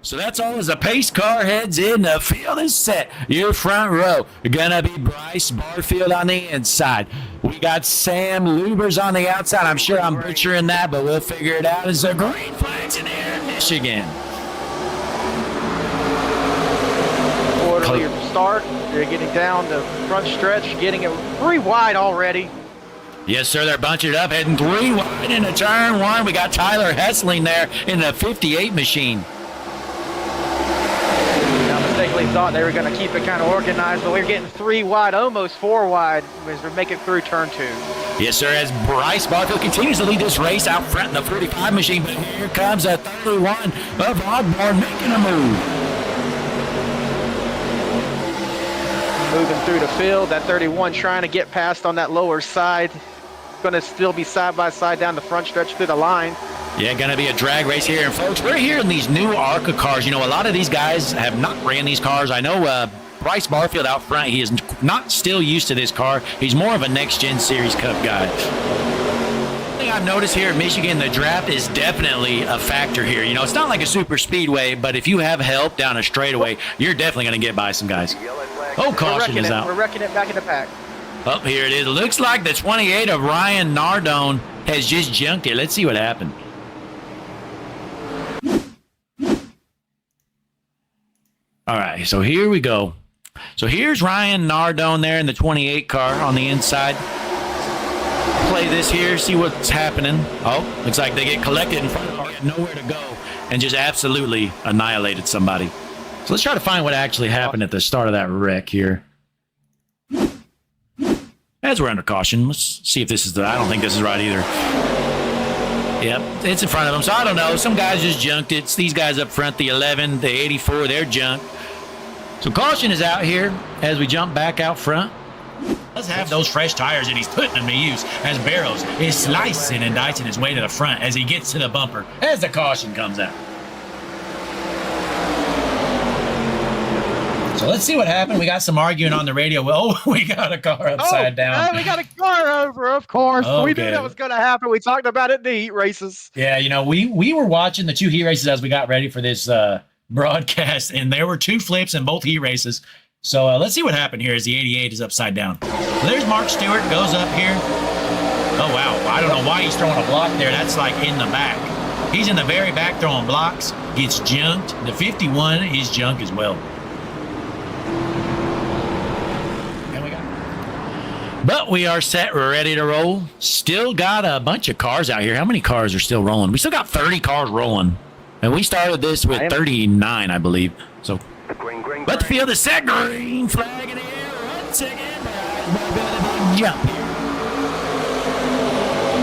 So that's all as the pace car heads in. The field is set. Your front row gonna be Bryce Barfield on the inside. We got Sam Lubers on the outside. I'm sure I'm butchering that, but we'll figure it out. As the green flags in the air in Michigan. Orderly start. They're getting down the front stretch, getting it 3 wide already. Yes, sir. They're bunching up, heading 3 wide into turn 1. We got Tyler Hessling there in the 58 machine. Mistakenly thought they were going to keep it kind of organized, but we're getting 3 wide, almost 4 wide as we make it through turn 2. Yes, sir, as Bryce Barfield continues to lead this race out front in the 45 machine, but here comes a 31 of Ogborn making a move. Moving through the field, that 31 trying to get past on that lower side. Going to still be side by side down the front stretch through the line. Yeah, going to be a drag race here. And, folks, we're here in these new ARCA cars. You know, a lot of these guys have not ran these cars. I know Bryce Barfield out front, he is not still used to this car. He's more of a next-gen Series Cup guy. One thing I've noticed here at Michigan, the draft is definitely a factor here. You know, it's not like a super speedway, but if you have help down a straightaway, you're definitely going to get by some guys. Oh, caution is out. We're wrecking it back in the pack. Oh, here it is. It looks like the 28 of Ryan Nardone has just junked it. Let's see what happened. All right, so here we go. So here's Ryan Nardone there in the 28 car on the inside. Play this here, see what's happening. Oh, looks like they get collected in front of him, had nowhere to go, and just absolutely annihilated somebody. So let's try to find what actually happened at the start of that wreck here. As we're under caution, let's see if this is I don't think this is right either. Yep, it's in front of them, so I don't know. Some guys just junked it. It's these guys up front, the 11, the 84, they're junked. So caution is out here as we jump back out front. Let's have those fresh tires that he's putting them to use as Barrows is slicing and dicing his way to the front as he gets to the bumper as the caution comes out. So let's see what happened. We got some arguing on the radio. Well, we got a car upside down. We got a car over, of course. Okay. We knew that was going to happen. We talked about it in the heat races. Yeah, you know, we were watching the 2 heat races as we got ready for this broadcast, and there were 2 flips in both heat races. So let's see what happened here as the 88 is upside down. So there's Mark Stewart, goes up here. Oh, wow. I don't know why he's throwing a block there. That's like in the back. He's in the very back throwing blocks. Gets junked. The 51 is junk as well. But we are set, we're ready to roll. Still got a bunch of cars out here. How many cars are still rolling? We still got 30 cars rolling. And we started this with 39, I believe. So, but the field is set. Green flag in the air. Once again, jump here.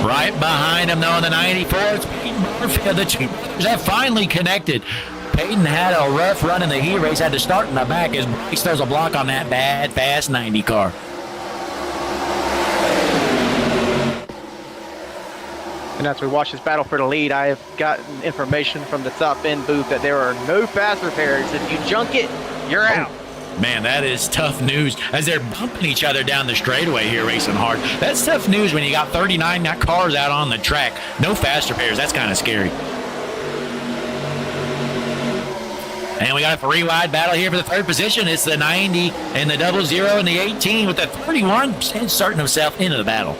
Right behind him, though, in the 94, it's Peyton Barfield. The 2 brothers have finally connected. Peyton had a rough run in the heat race, had to start in the back as Bryce throws a block on that bad, fast 90 car. And as we watch this battle for the lead, I have gotten information from the top end booth that there are no fast repairs. If you junk it, you're out. Man, that is tough news as they're bumping each other down the straightaway here racing hard. That's tough news when you got 39 cars out on the track. No fast repairs. That's kind of scary. And we got a 3 wide battle here for the 3rd position. It's the 90 and the 00 and the 18 with the 31 inserting himself into the battle.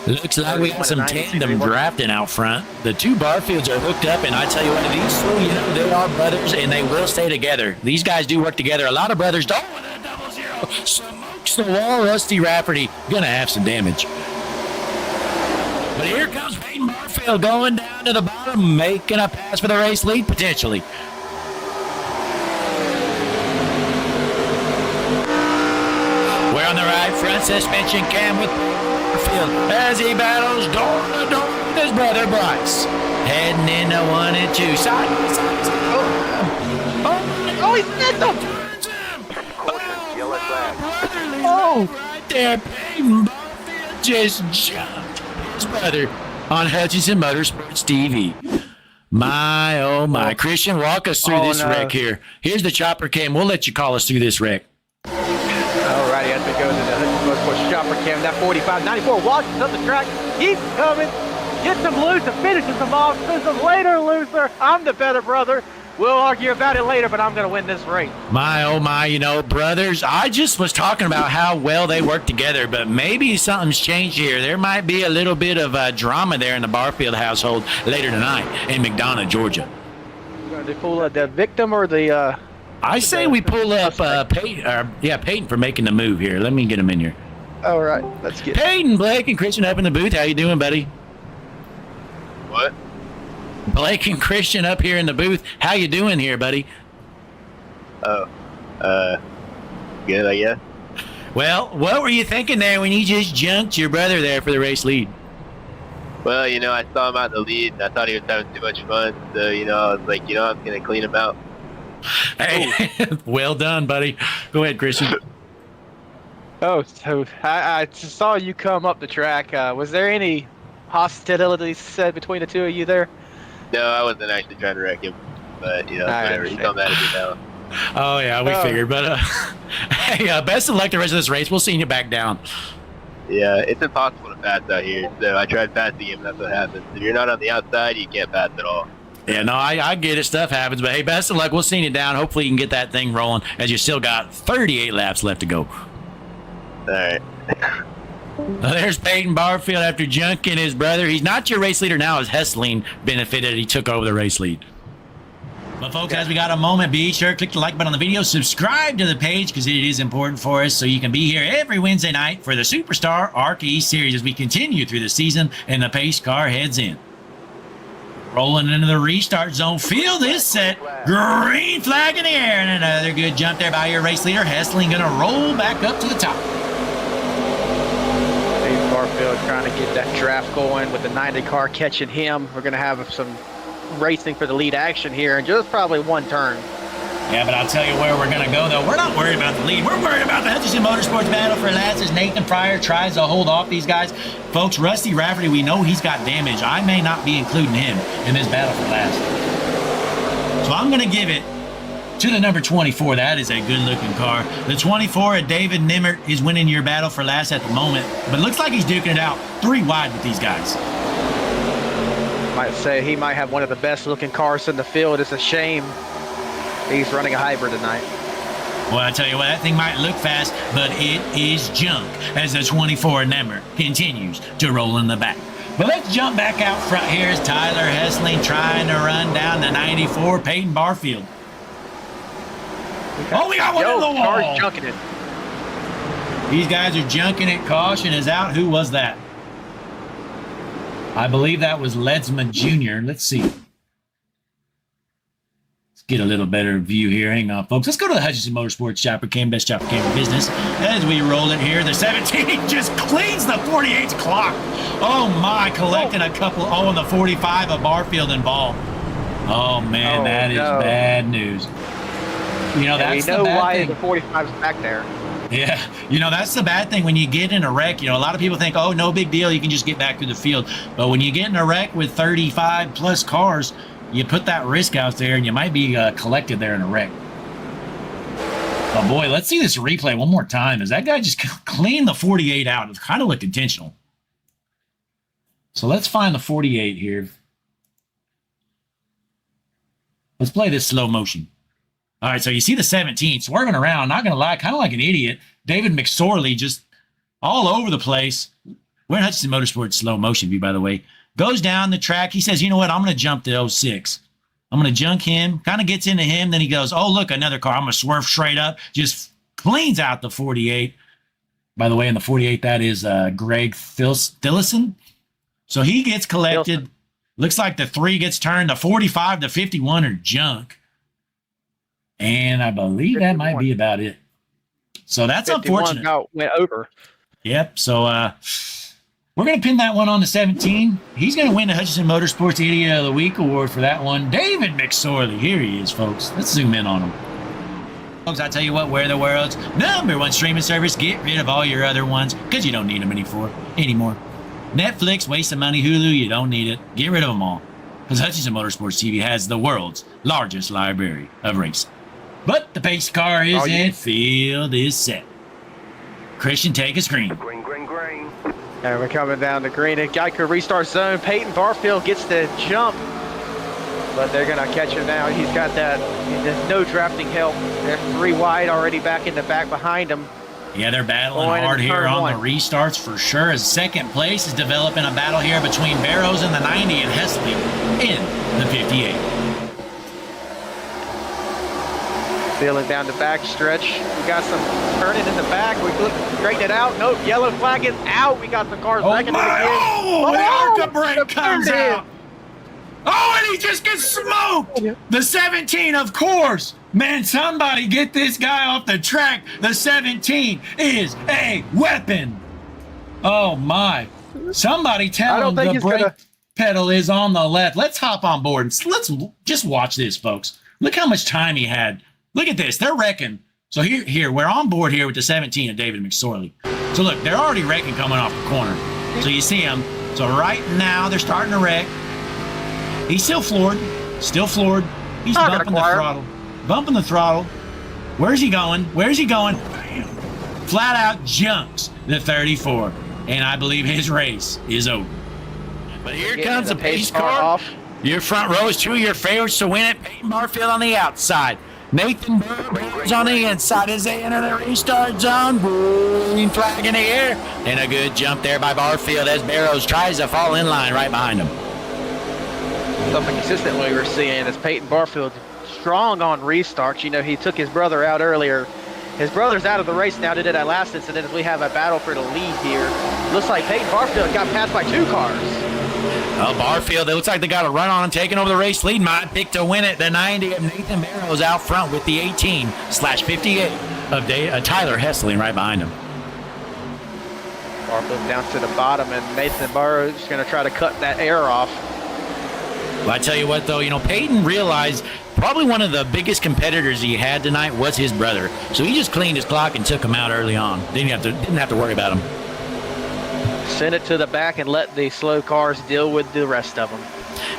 Looks like we got some tandem drafting out front. The 2 Barfields are hooked up, and I tell you what, these 2, you know, they are brothers, and they will stay together. These guys do work together. A lot of brothers don't want a 00. Smokes the wall. Rusty Rafferty going to have some damage. But here comes Peyton Barfield going down to the bottom, making a pass for the race lead, potentially. We're on the right front suspension cam with Barfield as he battles door to door with his brother Bryce. Heading into 1 and 2. Side by side. Oh, he sent them! Oh, right there. Peyton Barfield just jumped his brother on Hutchinson Motorsports TV. My, oh my. Christian, walk us through this wreck here. Here's the chopper cam. We'll let you call us through this wreck. Alrighty, as we go to the Hutchinson Motorsports chopper cam, that 45, 94 walks up the track, keeps coming. Gets him loose and finishes him off. Says him later, loser. I'm the better brother. We'll argue about it later, but I'm going to win this race. My, oh my, you know, brothers, I just was talking about how well they work together, but maybe something's changed here. There might be a little bit of drama there in the Barfield household later tonight in McDonough, Georgia. You're going to pull the victim or the... I say we pull up Peyton for making the move here. Let me get him in here. All right, let's get Peyton, Blake, and Christian up in the booth. How you doing, buddy? What? Blake and Christian up here in the booth. How you doing here, buddy? Oh, good, I guess. Well, what were you thinking there when you just junked your brother there for the race lead? Well, you know, I saw him out in the lead, and I thought he was having too much fun. So, you know, I was like, you know, I'm going to clean him out. Hey, well done, buddy. Go ahead, Christian. Oh, so I just saw you come up the track. Was there any hostilities said between the two of you there? No, I wasn't actually trying to wreck him. But, you know, whatever. He's not mad at me now. Oh, yeah, we figured. But, hey, best of luck the rest of this race. We'll see you back down. Yeah, it's impossible to pass out here. So I tried passing him, and that's what happens. If you're not on the outside, you can't pass at all. Yeah, no, I get it. Stuff happens. But, hey, best of luck. We'll see you down. Hopefully you can get that thing rolling as you still got 38 laps left to go. All right. Well, there's Peyton Barfield after junking his brother. He's not your race leader now, as Hessling benefited. He took over the race lead. But, folks, as we got a moment, be sure to click the like button on the video. Subscribe to the page because it is important for us so you can be here every Wednesday night for the SuperStar ARCA series as we continue through the season and the pace car heads in. Rolling into the restart zone. Field is set. Green flag in the air. And another good jump there by your race leader. Hessling going to roll back up to the top. Dave Barfield trying to get that draft going with the 90 car catching him. We're going to have some racing for the lead action here in just probably one turn. Yeah, but I'll tell you where we're going to go, though. We're not worried about the lead. We're worried about the Hutchinson Motorsports battle for last as Nathan Pryor tries to hold off these guys. Folks, Rusty Rafferty, we know he's got damage. I may not be including him in this battle for last. So I'm going to give it to the number 24. That is a good-looking car. The 24 at David Nimmert is winning your battle for last at the moment, but it looks like he's duking it out 3 wide with these guys. Might say he might have one of the best-looking cars in the field. It's a shame he's running a hybrid tonight. Well, I tell you what, that thing might look fast, but it is junk as the 24 number continues to roll in the back. But let's jump back out front here as Tyler Hessling trying to run down the 94 Peyton Barfield. Oh, we got one in the wall. Car's junking it. These guys are junking it. Caution is out. Who was that? I believe that was Ledsman Jr. Let's see. Get a little better view here. Hang on, folks. Let's go to the Hutchinson Motorsports Chopper Cam, best chopper cam in business. As we roll it here, the 17 just cleans the 48's clock. Oh, my, collecting a couple. Oh, and the 45 of Barfield involved. Oh, man, that is bad news. You know, that's the bad thing. We know why the 45's back there. Yeah, you know, that's the bad thing when you get in a wreck. You know, a lot of people think, oh, no big deal, you can just get back to the field. But when you get in a wreck with 35-plus cars, you put that risk out there, and you might be collected there in a wreck. Oh, boy, let's see this replay one more time. As that guy just cleaned the 48 out. It kind of looked intentional. So let's find the 48 here. Let's play this slow motion. All right, so you see the 17 swerving around. Not going to lie, kind of like an idiot. David McSorley just all over the place. We're in Hutchinson Motorsports slow motion view, by the way. Goes down the track. He says, you know what? I'm going to jump the 06. I'm going to junk him. Kind of gets into him. Then he goes, oh, look, another car. I'm going to swerve straight up. Just cleans out the 48. By the way, in the 48, that is Greg Thillison. So he gets collected. Thilson. Looks like the 3 gets turned. The 45, the 51 are junk. And I believe 51. That might be about it. So that's unfortunate. Went over. Yep. So we're going to pin that one on the 17. He's going to win the Hutchinson Motorsports Idiot of the Week award for that one. David McSorley. Here he is, folks. Let's zoom in on him. Folks, I tell you what, we're the world's #1 streaming service. Get rid of all your other ones because you don't need them anymore. Netflix, waste of money. Hulu, you don't need it. Get rid of them all because Hutchinson Motorsports TV has the world's largest library of racing. But the pace car is in. Field is set. Christian, take a screen. Green. And we're coming down the green. A guy could restart zone. Peyton Barfield gets the jump, but they're going to catch him now. He's got that. There's no drafting help. They're 3 wide already back in the back behind him. Yeah, they're battling Going hard into here turn on one. the restarts for sure. As second place is developing a battle here between Barrows in the 90 and Hesley in the 58. Feeling down the back stretch. We got some turning in the back. We look, straighten it out. Nope, yellow flag is out. We got the cars Oh back in it my! again. Oh, the ARCA brake comes turn in. out. Oh, and he just gets smoked. The 17, of course. Man, somebody get this guy off the track. The 17 is a weapon. Oh my! Somebody tell him the brake pedal is on the left. Let's hop on board and let's just watch this, folks. Look how much time he had. Look at this. They're wrecking. So here, we're on board here with the 17 of David McSorley. So look, they're already wrecking coming off the corner. So you see them. So right now they're starting to wreck. He's still floored. Still floored. He's bumping the throttle. Bumping the throttle. Where's he going? Where's he going? Bam. Flat out junks the 34. And I believe his race is over. But here comes the pace car. Off. Your front row is 2 of your favorites to win it. Peyton Barfield on the outside. Nathan Burrows on the inside as they enter the restart zone. Green flag in the air. And a good jump there by Barfield as Barrows tries to fall in line right behind him. Something consistently we're seeing is Peyton Barfield strong on restarts. You know, he took his brother out earlier. His brother's out of the race now due to that last incident as we have a battle for the lead here. Looks like Peyton Barfield got passed by 2 cars. Well, Barfield, it looks like they got a run on him, taking over the race lead. Might pick to win it. The 90 of Nathan Barrows out front with the 18/58 of Tyler Hessling right behind him. Barfield down to the bottom, and Nathan Barrows is going to try to cut that air off. Well, I tell you what, though, Peyton realized probably one of the biggest competitors he had tonight was his brother. So he just cleaned his clock and took him out early on. Didn't have to worry about him. Send it to the back and let the slow cars deal with the rest of them.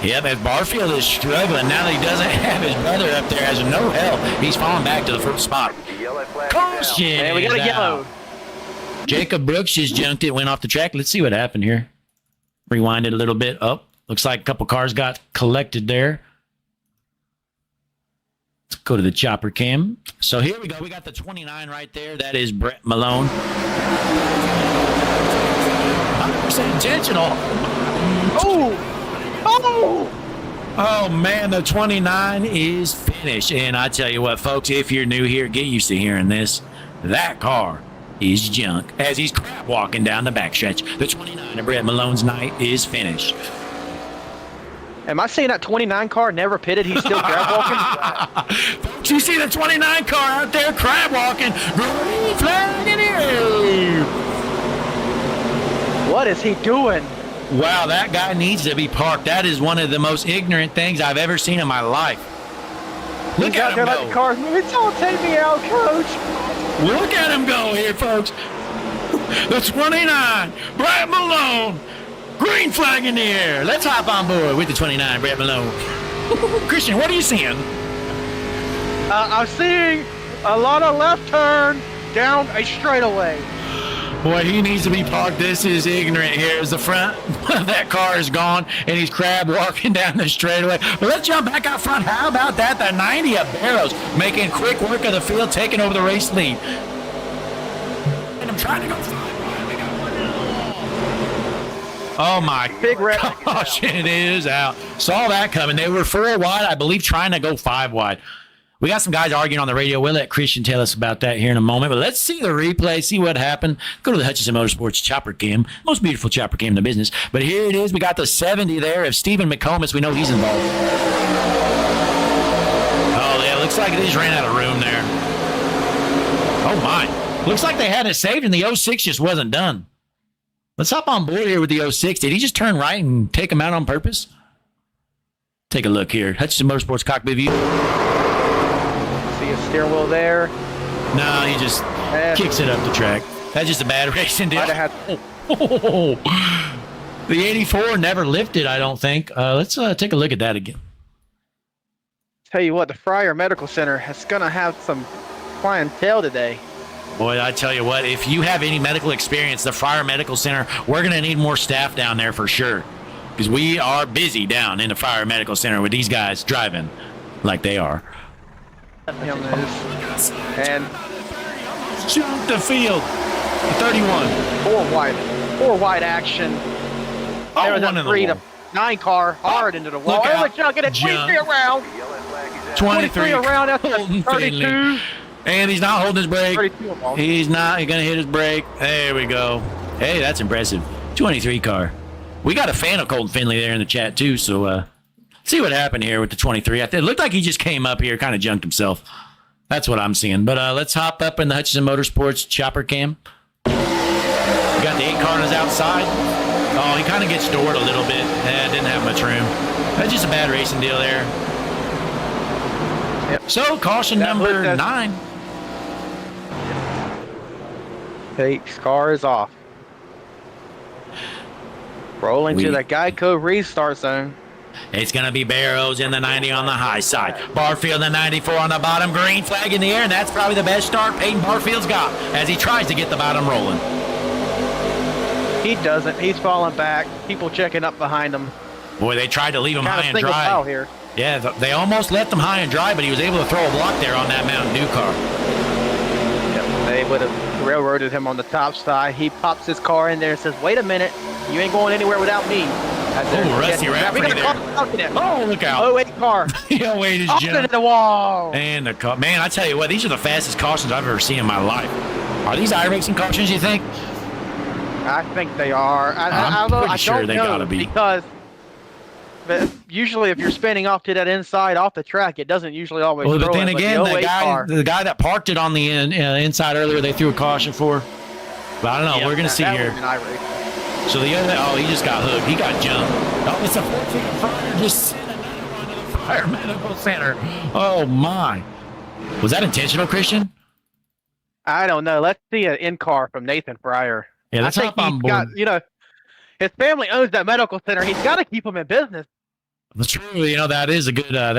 Yep, as Barfield is struggling now that he doesn't have his brother up there, has no help. He's falling back to the first spot. Caution! And we got a yellow. Jacob Brooks just junked it, went off the track. Let's see what happened here. Rewind it a little bit. Oh, looks like a couple cars got collected there. Let's go to the chopper cam. So here we go. We got the 29 right there. That is Brett Malone. 100% intentional. Oh, man, the 29 is finished. And I tell you what, folks, if you're new here, get used to hearing this. That car is junk as he's crab walking down the backstretch. The 29 of Brett Malone's night is finished. Am I seeing that 29 car never pitted? He's still crab walking? Folks, you see the 29 car out there crab walking. Green flag in the air. What is he doing? Wow, that guy needs to be parked. That is one of the most ignorant things I've ever seen in my life. Look at him go. The cars moving. Don't take me out, coach. Look at him go here, folks. The 29, Brett Malone. Green flag in the air. Let's hop on board with the 29, Brett Malone. Christian, what are you seeing? I'm seeing a lot of left turn down a straightaway. Boy, he needs to be parked. This is ignorant here as the front of that car is gone and he's crab walking down the straightaway. But let's jump back out front. How about that? The 90 of Barrows making quick work of the field, taking over the race lead. And I'm trying to go fly. Oh my gosh, it is out. Saw that coming. They were 4 wide, I believe, trying to go 5 wide. We got some guys arguing on the radio. We'll let Christian tell us about that here in a moment. But let's see the replay, see what happened. Go to the Hutchinson Motorsports chopper cam. Most beautiful chopper cam in the business. But here it is. We got the 70 there of Stephen McComas. We know he's involved. Oh, yeah, looks like they just ran out of room there. Oh, my. Looks like they had it saved and the 06 just wasn't done. Let's hop on board here with the 06. Did he just turn right and take him out on purpose? Take a look here. Hutchinson Motorsports cockpit view. See a steering wheel there. No, he just kicks it up the track. That's just a bad racing deal. The 84 never lifted, I don't think. Let's take a look at that again. Tell you what, the Fryer Medical Center is going to have some clientele today. Boy, I tell you what, if you have any medical experience, the Fire Medical Center, we're going to need more staff down there for sure. Because we are busy down in the Fire Medical Center with these guys driving like they are. And Jump the field. 31. Four wide action. Oh, There was one a in the 3 to wall. 9 car hard into the wall. Look out. Oh, chugging it 23 around. 23 around after Holden 32. Finley. And he's not holding his brake. 32 of all. He's not going to hit his brake. There we go. Hey, that's impressive. 23 car. We got a fan of Colton Finley there in the chat, too. So, see what happened here with the 23. It looked like he just came up here, kind of junked himself. That's what I'm seeing. But let's hop up in the Hutchinson Motorsports chopper cam. We got the 8 car on his outside. Oh, he kind of gets doored a little bit. Didn't have much room. That's just a bad racing deal there. Yep. So, caution number 9. Tate's car is off. Rolling to the Geico restart zone. It's going to be Barrows in the 90 on the high side. Barfield in the 94 on the bottom. Green flag in the air, and that's probably the best start Peyton Barfield's got as he tries to get the bottom rolling. He doesn't. He's falling back. People checking up behind him. Boy, they tried to leave him high and single file dry. here. Yeah, they almost left him high and dry, but he was able to throw a block there on that Mountain Dew car. Yep. They would have railroaded him on the top side. He pops his car in there and says, "Wait a minute, you ain't going anywhere without me." Oh, Rusty Rafferty there. Oh, look out. Oh, 8 car. Yeah, wait, his Off into the wall. And the car. Man, I tell you what, these are the fastest cautions I've ever seen in my life. Are these iRacing cautions, you think? I think they are. I'm pretty sure they gotta be. Because usually if you're spinning off to that inside off the track, it doesn't usually always Well, but throw then it, again, the the guy that parked it on the inside earlier, they threw a caution for. But I don't know. We're going to see here. So the other, he just got hooked. He got jumped. Oh, it's a 14 front. Just sent another one to the Fire Medical Center. Oh, my. Was that intentional, Christian? I don't know. Let's see an in-car from Nathan Fryer. Yeah, let's hop on board. His family owns that medical center. He's got to keep them in business. That's true. That is a good thought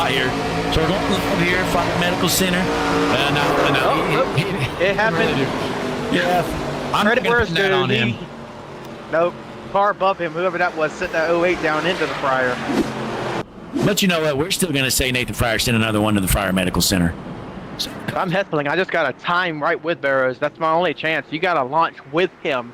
here. So we're going up here, Fire Medical Center. It happened. Yeah. I'm Credit where it's due. on him. Nope. Car above him, whoever that was, sent that 08 down into the Fryer. But you know what? We're still going to say Nathan Fryer sent another one to the Fire Medical Center. So, I'm hustling. I just got to time right with Barrows. That's my only chance. You got to launch with him.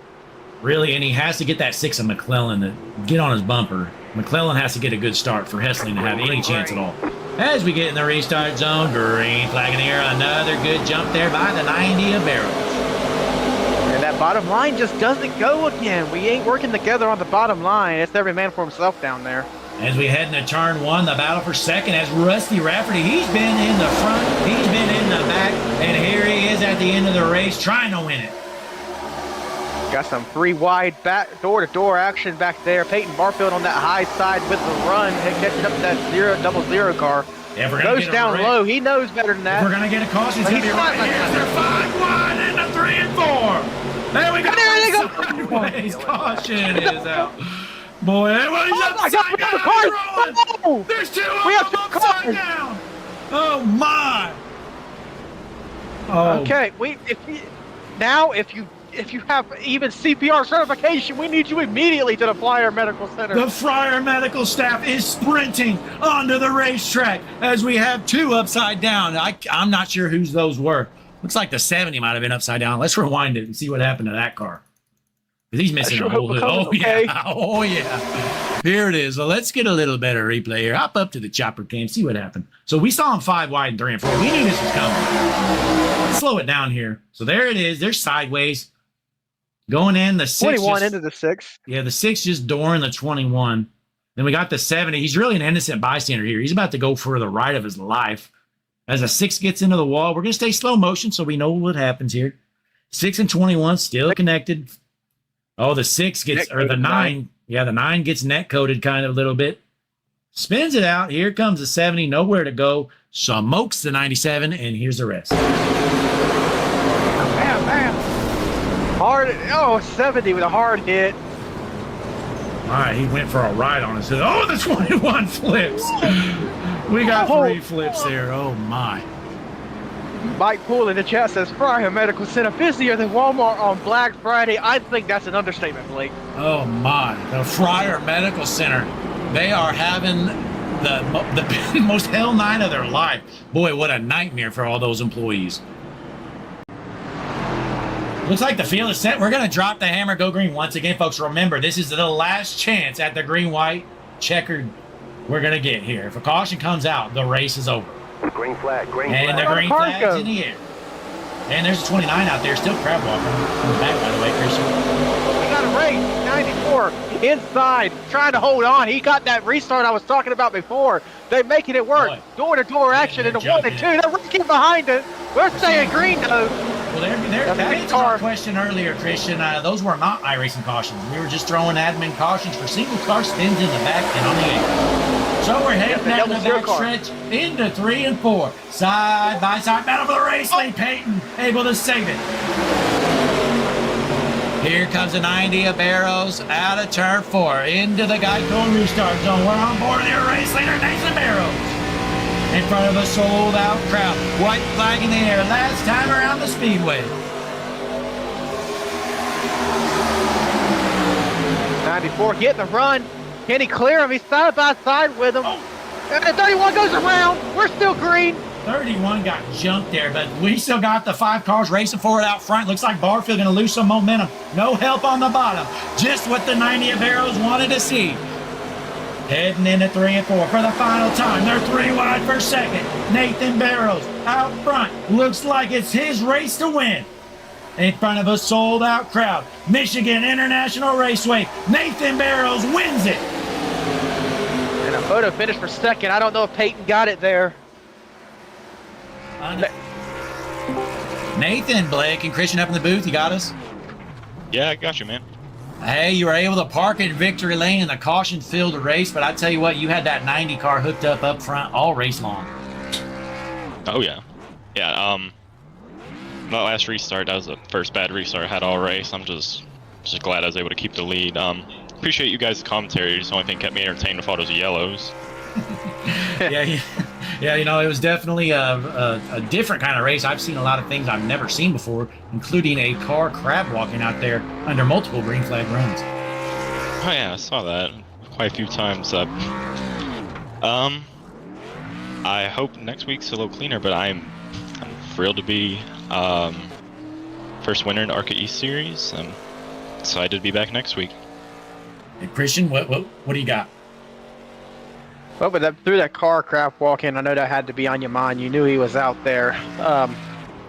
Really, and he has to get that 6 of McClellan to get on his bumper. McClellan has to get a good start for Hessling to have any chance at all. As we get in the restart zone, green flag in the air, another good jump there by the 90 of Barrows. And that bottom line just doesn't go again. We ain't working together on the bottom line. It's every man for himself down there. As we head into turn 1, the battle for second as Rusty Rafferty, he's been in the front, he's been in the back, and here he is at the end of the race trying to win it. Got some 3 wide back door-to-door action back there. Peyton Barfield on that high side with the run and catching up to that 000 car. Yeah, goes down low. He knows better than that. If we're going to get a caution. It's going to be right here. They're 5 wide into 3 and 4. There we go. There they go. Sideways. Caution is out. Boy, he's upside down. Oh, there's 2 of we have them 2 upside cars. down. Oh, my. Oh. Okay, if you have even CPR certification, we need you immediately to the Fire Medical Center. The Fire Medical staff is sprinting onto the racetrack as we have 2 upside down. I'm not sure whose those were. Looks like the 70 might have been upside down. Let's rewind it and see what happened to that car. He's missing a whole hood. Oh, okay. Yeah. Oh, yeah. Here it is. Well, let's get a little better replay here. Hop up to the chopper cam, see what happened. So we saw him 5 wide and 3 and 4. We knew this was coming. Let's slow it down here. So there it is. They're sideways. Going in, the 6. 21 into the 6. Yeah, the 6 just dooring the 21. Then we got the 70. He's really an innocent bystander here. He's about to go for the ride of his life. As a 6 gets into the wall, we're going to stay slow motion so we know what happens here. 6 and 21 still connected. Oh, the 6 gets, or the 9. Yeah, the 9 gets net coated kind of a little bit. Spins it out. Here comes the 70. Nowhere to go. Smokes the 97, and here's the rest. Bam, bam. Hard. Oh, 70 with a hard hit. All right, he went for a ride on us. Oh, the 21 flips. We got 3 flips there. Oh, my. Mike Poole in the chat says Fryer Medical Center busier than Walmart on Black Friday. I think that's an understatement, Blake. Oh my, the Fryer Medical Center. They are having the most hell night of their life. Boy, what a nightmare for all those employees. Looks like the field is set. We're going to drop the hammer, go green once again, folks. Remember, this is the last chance at the green-white checkered we're going to get here. If a caution comes out, the race is over. Green flag, green and flag. the green flag's in the air. And there's a 29 out there, still crab walking in the back, by the way, Christian. We got a race, 94, inside, trying to hold on. He got that restart I was talking about before. They're making it work. Door-to-door action in the 1 and 2. They're racing behind it. We're staying green, though. Well, that answers our question earlier, Christian. Those were not iRacing cautions. We were just throwing admin cautions for single car spins in the back and on the 8. So we're heading down the back stretch into 3 and 4. Side by side battle for the race lane. Peyton able to save it. Here comes the 90 of Barrows out of turn 4 into the Geico restart zone. We're on board the race leader, Nathan Barrows. In front of a sold-out crowd. White flag in the air. Last time around the Speedway. 94 getting the run. Can he clear him? He's side by side with him. And the 31 goes around. We're still green. 31 got jumped there, but we still got the 5 cars racing forward out front. Looks like Barfield going to lose some momentum. No help on the bottom. Just what the 90 of Barrows wanted to see. Heading into 3 and 4 for the final time. They're 3 wide for second. Nathan Barrows out front. Looks like it's his race to win. In front of a sold-out crowd. Michigan International Raceway. Nathan Barrows wins it. And a photo finish for second. I don't know if Peyton got it there. Nathan, Blake, and Christian up in the booth. You got us? Yeah, I got you, man. Hey, you were able to park in victory lane in the caution-filled race, but I tell you what, you had that 90 car hooked up front all race long. Oh, yeah. Yeah, that last restart, that was the first bad restart I had all race. I'm just glad I was able to keep the lead. Appreciate you guys' commentary. It's the only thing kept me entertained with all those yellows. Yeah, you know, it was definitely a different kind of race. I've seen a lot of things I've never seen before, including a car crab walking out there under multiple green flag runs. Oh yeah, I saw that quite a few times. I hope next week's a little cleaner, but I'm thrilled to be first winner in the ARCA East Series. I'm excited to be back next week. Hey, Christian, what do you got? Well, but through that car crap walk-in, I know that had to be on your mind. You knew he was out there.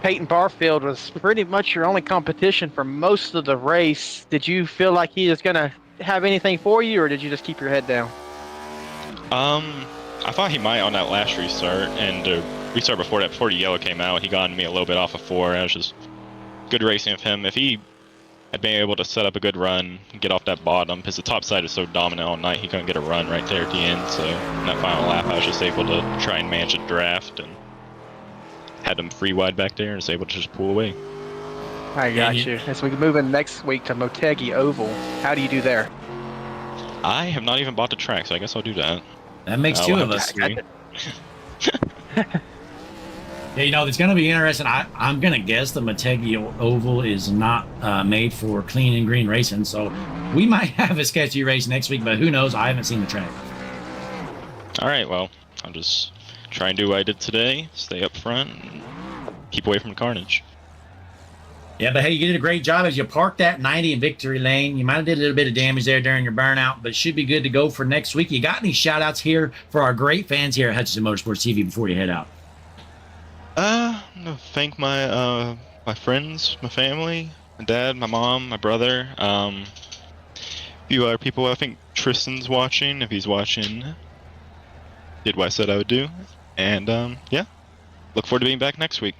Peyton Barfield was pretty much your only competition for most of the race. Did you feel like he was going to have anything for you, or did you just keep your head down? I thought he might on that last restart, and the restart before that, before the yellow came out, he got me a little bit off of 4. It was just good racing of him. If he had been able to set up a good run, get off that bottom, because the top side is so dominant all night, he couldn't get a run right there at the end. So in that final lap, I was just able to try and manage a draft and had him free wide back there and was able to just pull away. I got you. As we move in next week to Motegi Oval, how do you do there? I have not even bought the track, so I guess I'll do that. That makes 2 of us. Yeah, you know, it's going to be interesting. I'm going to guess the Motegi Oval is not made for clean and green racing, so we might have a sketchy race next week, but who knows? I haven't seen the track. All right, well, I'll just try and do what I did today, stay up front, and keep away from the carnage. Yeah, but hey, you did a great job as you parked that 90 in victory lane. You might have did a little bit of damage there during your burnout, but should be good to go for next week. You got any shout-outs here for our great fans here at Hutchinson Motorsports TV before you head out? Thank my my friends, my family, my dad, my mom, my brother, a few other people. I think Tristan's watching. If he's watching, did what I said I would do, and yeah, look forward to being back next week.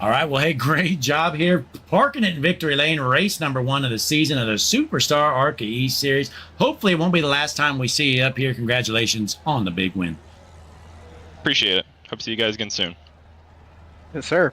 All right, well, hey, great job here parking it in victory lane, race number 1 of the season of the SuperStar ARCA East Series. Hopefully it won't be the last time we see you up here. Congratulations on the big win. Appreciate it. Hope to see you guys again soon. Yes, sir.